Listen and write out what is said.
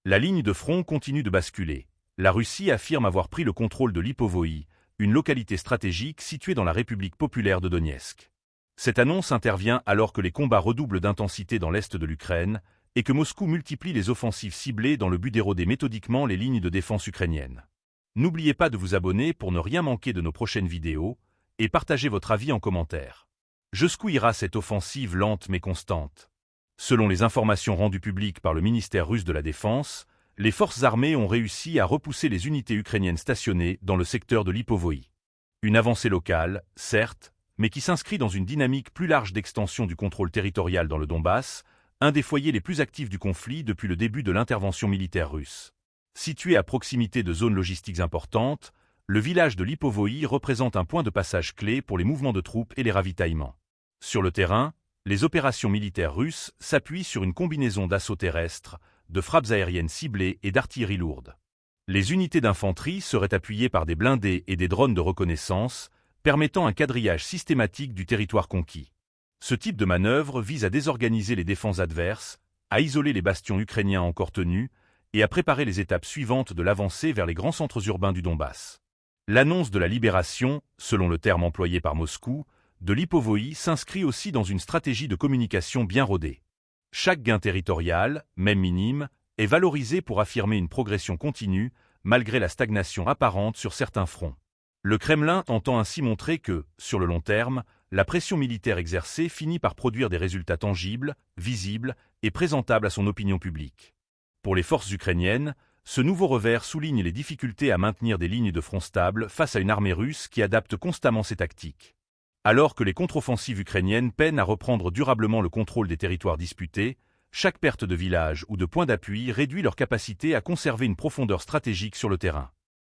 La ligne de front continue de basculer. La Russie affirme avoir pris le contrôle de Lipovoï, une localité stratégique située dans la République populaire de Donetsk. Cette annonce intervient alors que les combats redoublent d'intensité dans l'est de l'Ukraine et que Moscou multiplie les offensives ciblées dans le but d'éroder méthodiquement les lignes de défense ukrainiennes. N'oubliez pas de vous abonner pour ne rien manquer de nos prochaines vidéos et partagez votre avis en commentaire. Jusqu'où ira cette offensive lente mais constante? Selon les informations rendues publiques par le ministère russe de la Défense, les forces armées ont réussi à repousser les unités ukrainiennes stationnées dans le secteur de Lipovoï. Une avancée locale, certes, mais qui s'inscrit dans une dynamique plus large d'extension du contrôle territorial dans le Donbass, un des foyers les plus actifs du conflit depuis le début de l'intervention militaire russe. Situé à proximité de zones logistiques importantes, le village de Lipovoï représente un point de passage clé pour les mouvements de troupes et les ravitaillements. Sur le terrain, les opérations militaires russes s'appuient sur une combinaison d'assauts terrestres, de frappes aériennes ciblées et d'artillerie lourde. Les unités d'infanterie seraient appuyées par des blindés et des drones de reconnaissance, permettant un quadrillage systématique du territoire conquis. Ce type de manœuvre vise à désorganiser les défenses adverses, à isoler les bastions ukrainiens encore tenus et à préparer les étapes suivantes de l'avancée vers les grands centres urbains du Donbass. L'annonce de la libération, selon le terme employé par Moscou, de Lipovoï s'inscrit aussi dans une stratégie de communication bien rodée. Chaque gain territorial, même minime, est valorisé pour affirmer une progression continue, malgré la stagnation apparente sur certains fronts. Le Kremlin entend ainsi montrer que, sur le long terme, la pression militaire exercée finit par produire des résultats tangibles, visibles et présentables à son opinion publique. Pour les forces ukrainiennes, ce nouveau revers souligne les difficultés à maintenir des lignes de front stables face à une armée russe qui adapte constamment ses tactiques. Alors que les contre-offensives ukrainiennes peinent à reprendre durablement le contrôle des territoires disputés, chaque perte de village ou de point d'appui réduit leur capacité à conserver une profondeur stratégique sur le terrain.